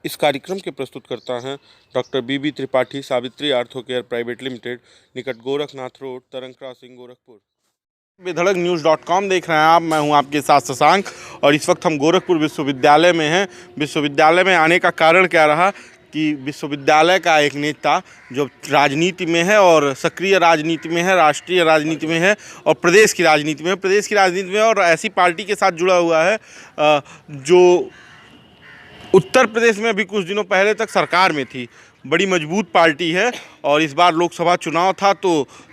इस कार्यक्रम के प्रस्तुतकर्ता हैं doctor BB Tripathi, Savitri ortho care private limited, निकट गोरखनाथ रोड, तरंग क्रॉसिंग, गोरखपुर। बेधड़क देख रहे हैं आप। मैं हूं आपके साथ शशांक और इस वक्त हम गोरखपुर विश्वविद्यालय में हैं। विश्वविद्यालय में आने का कारण क्या रहा कि विश्वविद्यालय का एक नेता जो राजनीति में है और सक्रिय राजनीति में है, राष्ट्रीय राजनीति में है और प्रदेश की राजनीति में है और ऐसी पार्टी के साथ जुड़ा हुआ है जो उत्तर प्रदेश में अभी कुछ दिनों पहले तक सरकार में थी। बड़ी मजबूत पार्टी है और इस बार लोकसभा चुनाव था तो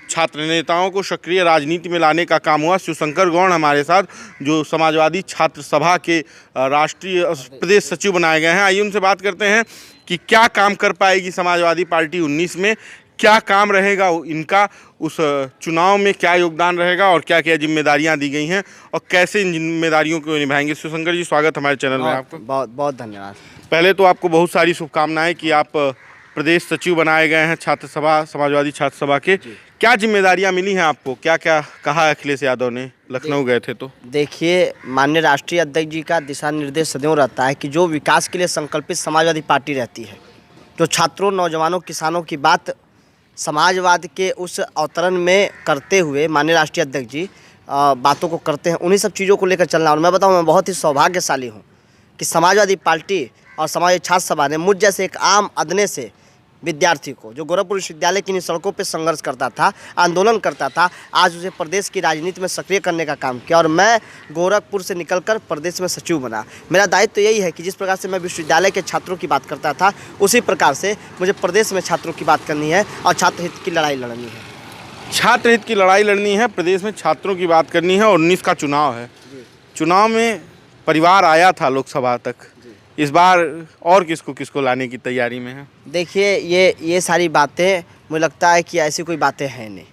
छात्र नेताओं को सक्रिय राजनीति में लाने का काम हुआ। शिवशंकर गौड़ हमारे साथ, जो समाजवादी छात्र सभा के राष्ट्रीय प्रदेश सचिव बनाए गए हैं। आइए उनसे बात करते हैं कि क्या काम कर पाएगी समाजवादी पार्टी 19 में, क्या काम रहेगा इनका, उस चुनाव में क्या योगदान रहेगा और क्या क्या जिम्मेदारियां दी गई हैं और कैसे इन जिम्मेदारियों को निभाएंगे। शिवशंकर जी, स्वागत हमारे चैनल में आपका। बहुत बहुत धन्यवाद। पहले तो आपको बहुत सारी शुभकामनाएं कि आप प्रदेश सचिव बनाए गए हैं छात्र सभा, समाजवादी छात्र सभा के। क्या जिम्मेदारियां मिली हैं आपको, क्या क्या कहा अखिलेश यादव ने, लखनऊ गए थे तो? देखिए, माननीय राष्ट्रीय अध्यक्ष जी का दिशा निर्देश सदैव रहता है कि जो विकास के लिए संकल्पित समाजवादी पार्टी रहती है, जो छात्रों, नौजवानों, किसानों की बात समाजवाद के उस अवतरण में करते हुए माननीय राष्ट्रीय अध्यक्ष जी बातों को करते हैं, उन्हीं सब चीज़ों को लेकर चलना। और मैं बताऊं, मैं बहुत ही सौभाग्यशाली हूं कि समाजवादी पार्टी और समाजवादी छात्र सभा ने मुझ जैसे एक आम अदने से विद्यार्थी को, जो गोरखपुर विश्वविद्यालय की सड़कों पर संघर्ष करता था, आंदोलन करता था, आज उसे प्रदेश की राजनीति में सक्रिय करने का काम किया और मैं गोरखपुर से निकलकर प्रदेश में सचिव बना। मेरा दायित्व तो यही है कि जिस प्रकार से मैं विश्वविद्यालय के छात्रों की बात करता था, उसी प्रकार से मुझे प्रदेश में छात्रों की बात करनी है और छात्र हित की लड़ाई लड़नी है। छात्र हित की लड़ाई लड़नी है, प्रदेश में छात्रों की बात करनी है और 19 का चुनाव है। चुनाव में परिवार आया था लोकसभा तक, इस बार और किसको किसको लाने की तैयारी में है? देखिए, ये सारी बातें मुझे लगता है कि ऐसी कोई बातें हैं नहीं।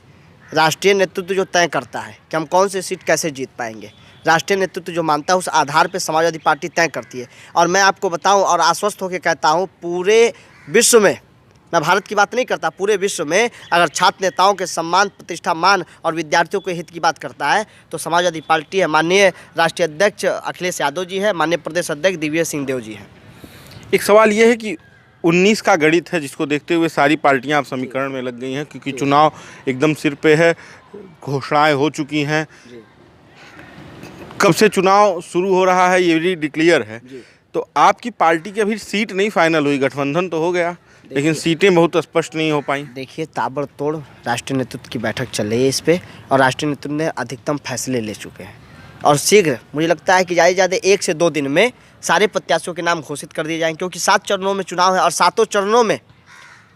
राष्ट्रीय नेतृत्व जो तय करता है कि हम कौन सी सीट कैसे जीत पाएंगे, राष्ट्रीय नेतृत्व जो मानता है उस आधार पर समाजवादी पार्टी तय करती है। और मैं आपको बताऊं और आश्वस्त होकर कहता हूं, पूरे विश्व में, मैं भारत की बात नहीं करता, पूरे विश्व में अगर छात्र नेताओं के सम्मान, प्रतिष्ठा, मान और विद्यार्थियों के हित की बात करता है तो समाजवादी पार्टी है। माननीय राष्ट्रीय अध्यक्ष अखिलेश यादव जी है, माननीय प्रदेश अध्यक्ष दिग्विजय सिंह देव जी हैं। एक सवाल ये है कि 19 का गणित है जिसको देखते हुए सारी पार्टियां अब समीकरण में लग गई हैं, क्योंकि चुनाव एकदम सिर पे है, घोषणाएं हो चुकी हैं। कब से चुनाव शुरू हो रहा है ये भी डिक्लेयर है, तो आपकी पार्टी की अभी सीट नहीं फाइनल हुई, गठबंधन तो हो गया लेकिन सीटें बहुत स्पष्ट नहीं हो पाई। देखिए, ताबड़तोड़ राष्ट्रीय नेतृत्व की बैठक चल रही है इस पे और राष्ट्रीय नेतृत्व ने अधिकतम फैसले ले चुके हैं और शीघ्र मुझे लगता है कि ज़्यादा से ज़्यादा 1 से 2 दिन में सारे प्रत्याशियों के नाम घोषित कर दिए जाएंगे, क्योंकि 7 चरणों में चुनाव है और 7 चरणों में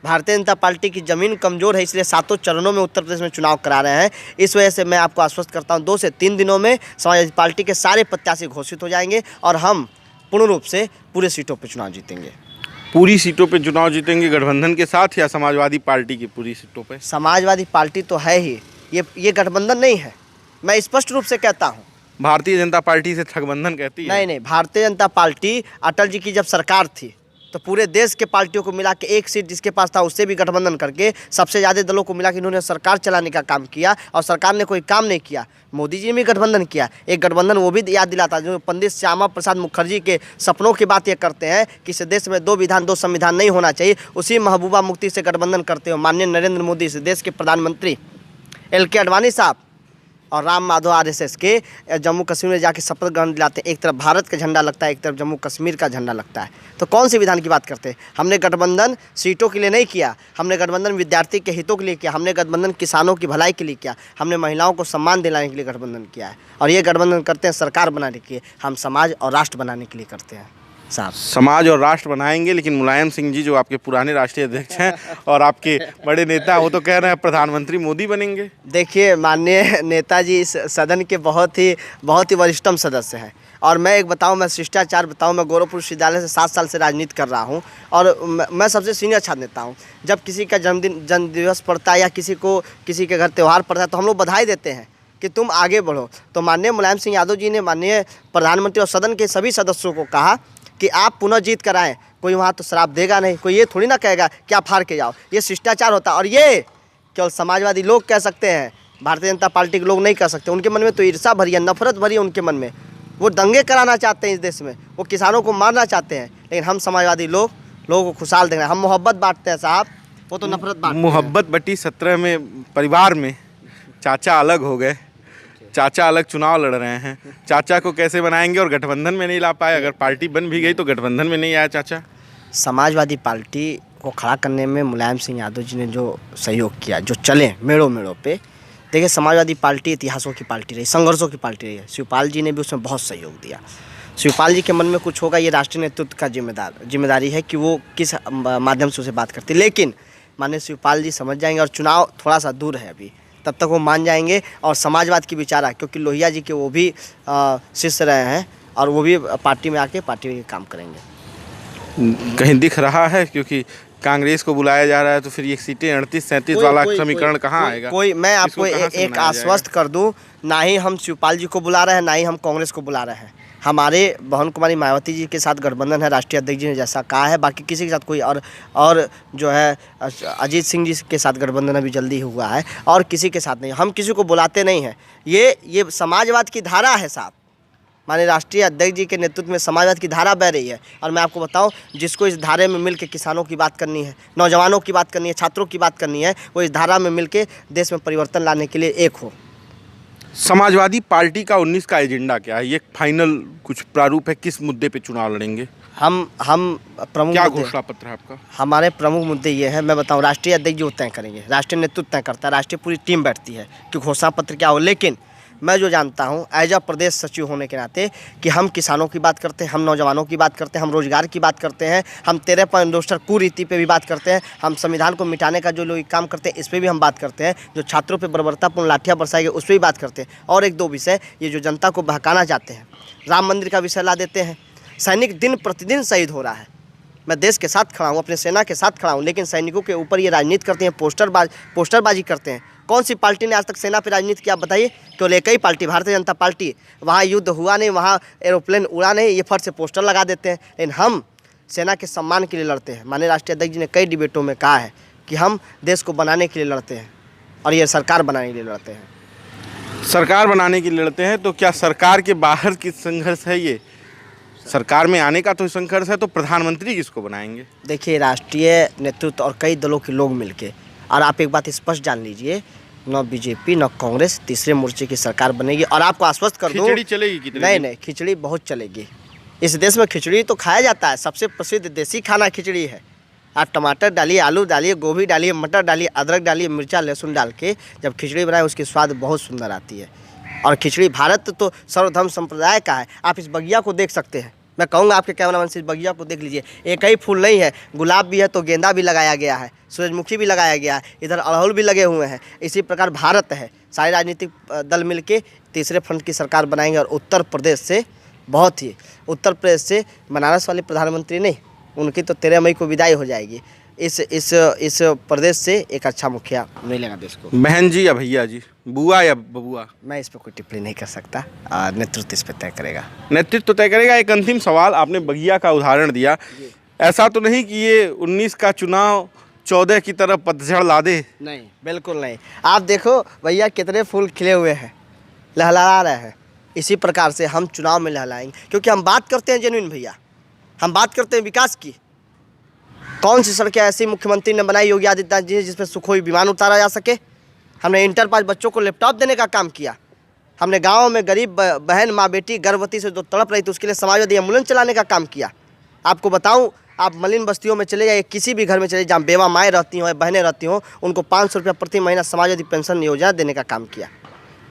भारतीय जनता पार्टी की ज़मीन कमज़ोर है, इसलिए 7 चरणों में उत्तर प्रदेश में चुनाव करा रहे हैं। इस वजह से मैं आपको आश्वस्त करता हूं, 2 से 3 दिनों में समाजवादी पार्टी के सारे प्रत्याशी घोषित हो जाएंगे और हम पूर्ण रूप से पूरे सीटों पर चुनाव जीतेंगे। पूरी सीटों पे चुनाव जीतेंगे गठबंधन के साथ या समाजवादी पार्टी की पूरी सीटों पे? समाजवादी पार्टी तो है ही, ये गठबंधन नहीं है, मैं स्पष्ट रूप से कहता हूँ। भारतीय जनता पार्टी से ठगबंधन कहती है? नहीं, भारतीय जनता पार्टी अटल जी की जब सरकार थी तो पूरे देश के पार्टियों को मिला के 1 सीट जिसके पास था उससे भी गठबंधन करके सबसे ज़्यादा दलों को मिला के इन्होंने सरकार चलाने का काम किया और सरकार ने कोई काम नहीं किया। मोदी जी ने भी गठबंधन किया, एक गठबंधन वो भी याद दिलाता जो पंडित श्यामा प्रसाद मुखर्जी के सपनों की बात ये करते हैं कि इस देश में 2 विधान 2 संविधान नहीं होना चाहिए, उसी महबूबा मुफ्ती से गठबंधन करते हो माननीय नरेंद्र मोदी, इस देश के प्रधानमंत्री LK आडवाणी साहब और राम माधव RSS के जम्मू कश्मीर में जाके शपथ ग्रहण दिलाते हैं। एक तरफ भारत का झंडा लगता है, एक तरफ जम्मू कश्मीर का झंडा लगता है, तो कौन सी विधान की बात करते हैं? हमने गठबंधन सीटों के लिए नहीं किया, हमने गठबंधन विद्यार्थी के हितों के लिए किया, हमने गठबंधन किसानों की भलाई के लिए किया, हमने महिलाओं को सम्मान दिलाने के लिए गठबंधन किया है। और ये गठबंधन करते हैं सरकार बनाने के लिए, हम समाज और राष्ट्र बनाने के लिए करते हैं साहब। समाज और राष्ट्र बनाएंगे, लेकिन मुलायम सिंह जी जो आपके पुराने राष्ट्रीय अध्यक्ष हैं और आपके बड़े नेता, वो तो कह रहे हैं प्रधानमंत्री मोदी बनेंगे। देखिए, माननीय नेताजी इस सदन के बहुत ही वरिष्ठतम सदस्य हैं और मैं एक बताऊं, मैं शिष्टाचार बताऊं, मैं गोरखपुर विश्वविद्यालय से 7 साल से राजनीति कर रहा हूं और मैं सबसे सीनियर छात्र नेता हूं। जब किसी का जन्म दिवस पड़ता है या किसी के घर त्यौहार पड़ता है तो हम लोग बधाई देते हैं कि तुम आगे बढ़ो। तो माननीय मुलायम सिंह यादव जी ने माननीय प्रधानमंत्री और सदन के सभी सदस्यों को कहा कि आप पुनः जीत कर आएँ, कोई वहाँ तो शराब देगा नहीं, कोई ये थोड़ी ना कहेगा कि आप हार के जाओ, ये शिष्टाचार होता है। और ये केवल समाजवादी लोग कह सकते हैं, भारतीय जनता पार्टी के लोग नहीं कह सकते, उनके मन में तो ईर्ष्या भरी है, नफरत भरी है उनके मन में। वो दंगे कराना चाहते हैं इस देश में, वो किसानों को मारना चाहते हैं। लेकिन हम समाजवादी लोगों को खुशहाल देख रहे हैं। हम मोहब्बत बांटते हैं साहब, वो तो नफरत बांटते हैं। मोहब्बत बटी 17 में परिवार में चाचा अलग हो गए, चाचा अलग चुनाव लड़ रहे हैं। चाचा को कैसे बनाएंगे और गठबंधन में नहीं ला पाए? अगर पार्टी बन भी गई तो गठबंधन में नहीं आया चाचा। समाजवादी पार्टी को खड़ा करने में मुलायम सिंह यादव जी ने जो सहयोग किया, जो चले मेड़ों पे, देखिए समाजवादी पार्टी इतिहासों की पार्टी रही, संघर्षों की पार्टी रही है। शिवपाल जी ने भी उसमें बहुत सहयोग दिया। शिवपाल जी के मन में कुछ होगा, ये राष्ट्रीय नेतृत्व का जिम्मेदारी है कि वो किस माध्यम से उसे बात करती। लेकिन माननीय शिवपाल जी समझ जाएंगे, और चुनाव थोड़ा सा दूर है अभी, तब तक वो मान जाएंगे और समाजवाद की विचारा, क्योंकि लोहिया जी के वो भी शिष्य रहे हैं और वो भी पार्टी में आके पार्टी में काम करेंगे। कहीं दिख रहा है? क्योंकि कांग्रेस को बुलाया जा रहा है तो फिर ये सीटें 38-37 वाला समीकरण कहाँ आएगा? मैं आपको एक आश्वस्त कर दूं, ना ही हम शिवपाल जी को बुला रहे हैं, ना ही हम कांग्रेस को बुला रहे हैं। हमारे बहन कुमारी मायावती जी के साथ गठबंधन है, राष्ट्रीय अध्यक्ष जी ने जैसा कहा है। बाकी किसी के साथ कोई और जो है अजीत सिंह जी के साथ गठबंधन अभी जल्दी हुआ है, और किसी के साथ नहीं। हम किसी को बुलाते नहीं हैं। ये समाजवाद की धारा है साहब। माननीय राष्ट्रीय अध्यक्ष जी के नेतृत्व में समाजवाद की धारा बह रही है। और मैं आपको बताऊं, जिसको इस धारे में मिलकर किसानों की बात करनी है, नौजवानों की बात करनी है, छात्रों की बात करनी है, वो इस धारा में मिलकर देश में परिवर्तन लाने के लिए एक हो। समाजवादी पार्टी का 19 का एजेंडा क्या है? ये फाइनल कुछ प्रारूप है? किस मुद्दे पे चुनाव लड़ेंगे? हम प्रमुख क्या घोषणा पत्र है आपका? हमारे प्रमुख मुद्दे ये हैं, मैं बताऊं, राष्ट्रीय अध्यक्ष जी तय करेंगे, राष्ट्रीय नेतृत्व तय करता है, राष्ट्रीय पूरी टीम बैठती है कि घोषणा पत्र क्या हो। लेकिन मैं जो जानता हूं एज अ प्रदेश सचिव होने के नाते कि हम किसानों की बात करते हैं, हम नौजवानों की बात करते हैं, हम रोजगार की बात करते हैं, हम 13.2 कुरीति पे भी बात करते हैं, हम संविधान को मिटाने का जो लोग काम करते हैं इस पर भी हम बात करते हैं, जो छात्रों पे बर्बरतापूर्ण लाठियाँ बरसाई गई उस पर भी बात करते हैं। और एक दो विषय ये जो जनता को बहकाना चाहते हैं, राम मंदिर का विषय ला देते हैं। सैनिक दिन प्रतिदिन शहीद हो रहा है। मैं देश के साथ खड़ा हूँ, अपने सेना के साथ खड़ा हूँ, लेकिन सैनिकों के ऊपर ये राजनीति करते हैं, पोस्टरबाजी करते हैं। कौन सी पार्टी ने आज तक सेना पे राजनीति किया बताइए? केवल एक ही पार्टी, भारतीय जनता पार्टी। वहाँ युद्ध हुआ नहीं, वहाँ एरोप्लेन उड़ा नहीं, ये फट से पोस्टर लगा देते हैं। लेकिन हम सेना के सम्मान के लिए लड़ते हैं। माननीय राष्ट्रीय अध्यक्ष जी ने कई डिबेटों में कहा है कि हम देश को बनाने के लिए लड़ते हैं और ये सरकार बनाने के लिए लड़ते हैं। सरकार बनाने के लिए लड़ते हैं, तो क्या सरकार के बाहर की संघर्ष है ये? सरकार में आने का तो संघर्ष है, तो प्रधानमंत्री किसको बनाएंगे? देखिए, राष्ट्रीय नेतृत्व और कई दलों के लोग मिलके, और आप एक बात स्पष्ट जान लीजिए, न बीजेपी न कांग्रेस, तीसरे मोर्चे की सरकार बनेगी। और आपको आश्वस्त कर दूं, खिचड़ी चलेगी कितनी? नहीं, खिचड़ी बहुत चलेगी। इस देश में खिचड़ी तो खाया जाता है, सबसे प्रसिद्ध देसी खाना खिचड़ी है। आप टमाटर डालिए, आलू डालिए, गोभी डालिए, मटर डालिए, अदरक डालिए, मिर्चा लहसुन डाल के जब खिचड़ी बनाए उसकी स्वाद बहुत सुंदर आती है। और खिचड़ी भारत तो सर्वधर्म संप्रदाय का है। आप इस बगिया को देख सकते हैं, मैं कहूँगा आपके कैमरामैन से इस बगिया को देख लीजिए। एक ही फूल नहीं है, गुलाब भी है तो गेंदा भी लगाया गया है, सूरजमुखी भी लगाया गया है, इधर अड़हुल भी लगे हुए हैं। इसी प्रकार भारत है। सारे राजनीतिक दल मिलके तीसरे फ्रंट की सरकार बनाएंगे। और उत्तर प्रदेश से बनारस वाले प्रधानमंत्री नहीं, उनकी तो 13 मई को विदाई हो जाएगी। इस प्रदेश से एक अच्छा मुखिया मिलेगा देश को। बहन जी या भैया जी, बुआ या बबुआ? मैं इस पर कोई टिप्पणी नहीं कर सकता, नेतृत्व इस पर तय करेगा। नेतृत्व तय करेगा। एक अंतिम सवाल, आपने बगिया का उदाहरण दिया, ऐसा तो नहीं कि ये 19 का चुनाव 14 की तरफ पतझड़ ला दे? नहीं, बिल्कुल नहीं। आप देखो भैया कितने फूल खिले हुए हैं, लहलहा रहे हैं। इसी प्रकार से हम चुनाव में लहलाएंगे, क्योंकि हम बात करते हैं जेन्युइन भैया, हम बात करते हैं विकास की। कौन सी सड़कें ऐसी मुख्यमंत्री ने बनाई योगी आदित्यनाथ जी ने जिसमें सुखोई विमान उतारा जा सके? हमने इंटर पास बच्चों को लैपटॉप देने का काम किया। हमने गाँव में गरीब बहन माँ बेटी गर्भवती से जो तड़प रही थी उसके लिए समाजवादी एम्बुलेंस चलाने का काम किया। आपको बताऊं, आप मलिन बस्तियों में चले जाइए, किसी भी घर में चले जहाँ बेवा माएँ रहती हों, बहनें रहती हों, उनको 500 रुपया प्रति महीना समाजवादी पेंशन योजना देने का काम किया।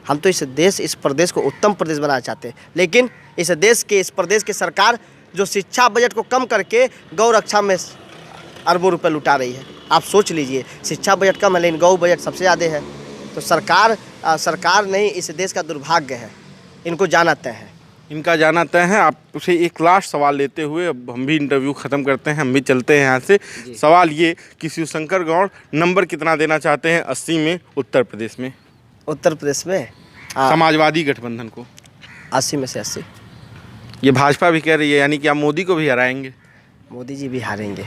हम तो इस प्रदेश को उत्तम प्रदेश बनाना चाहते हैं। लेकिन इस प्रदेश की सरकार जो शिक्षा बजट को कम करके गौ रक्षा में अरबों रुपए लुटा रही है। आप सोच लीजिए, शिक्षा बजट कम है लेकिन गौ बजट सबसे ज़्यादा है। तो सरकार नहीं, इस देश का दुर्भाग्य है। इनको जाना तय है, इनका जाना तय है। आपसे एक लास्ट सवाल लेते हुए अब हम भी इंटरव्यू ख़त्म करते हैं, हम भी चलते हैं यहाँ से। सवाल ये कि शिवशंकर गौड़ नंबर कितना देना चाहते हैं 80 में उत्तर प्रदेश में? उत्तर प्रदेश में समाजवादी गठबंधन को 80 में से 80। ये भाजपा भी कह रही है, यानी कि आप मोदी को भी हराएंगे? मोदी जी भी हारेंगे।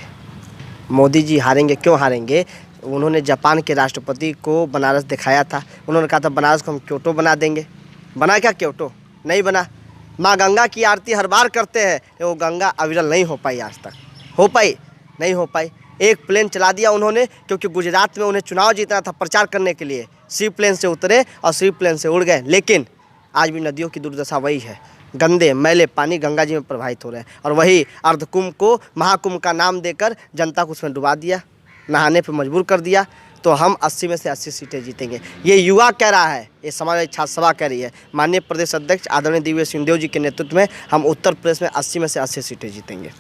मोदी जी हारेंगे, क्यों हारेंगे? उन्होंने जापान के राष्ट्रपति को बनारस दिखाया था। उन्होंने कहा था बनारस को हम क्योटो बना देंगे। बना क्या क्योटो? नहीं बना। माँ गंगा की आरती हर बार करते हैं, वो गंगा अविरल नहीं हो पाई, आज तक हो पाई नहीं हो पाई। एक प्लेन चला दिया उन्होंने, क्योंकि गुजरात में उन्हें चुनाव जीतना था प्रचार करने के लिए, सी प्लेन से उतरे और सी प्लेन से उड़ गए। लेकिन आज भी नदियों की दुर्दशा वही है, गंदे मैले पानी गंगा जी में प्रवाहित हो रहे हैं, और वही अर्धकुंभ को महाकुंभ का नाम देकर जनता को उसमें डुबा दिया, नहाने पर मजबूर कर दिया। तो हम 80 में से 80 सीटें जीतेंगे, ये युवा कह रहा है, ये समाजवादी छात्र सभा कह रही है। माननीय प्रदेश अध्यक्ष आदरणीय दिग्विजय सिंहदेव जी के नेतृत्व में हम उत्तर प्रदेश में 80 में से 80 सीटें जीतेंगे।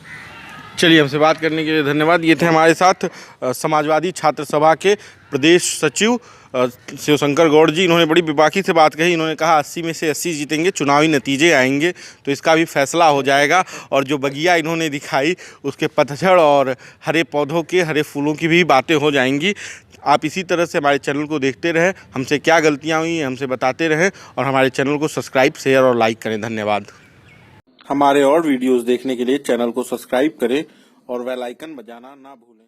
चलिए, हमसे बात करने के लिए धन्यवाद। ये थे हमारे साथ समाजवादी छात्र सभा के प्रदेश सचिव शिवशंकर गौड़ जी। इन्होंने बड़ी बेबाकी से बात कही। इन्होंने कहा 80 में से 80 जीतेंगे, चुनावी नतीजे आएंगे तो इसका भी फैसला हो जाएगा। और जो बगिया इन्होंने दिखाई उसके पतझड़ और हरे पौधों के, हरे फूलों की भी बातें हो जाएंगी। आप इसी तरह से हमारे चैनल को देखते रहें, हमसे क्या गलतियाँ हुई हमसे बताते रहें, और हमारे चैनल को सब्सक्राइब, शेयर और लाइक करें। धन्यवाद। हमारे और वीडियोस देखने के लिए चैनल को सब्सक्राइब करें और बेल आइकन बजाना ना भूलें।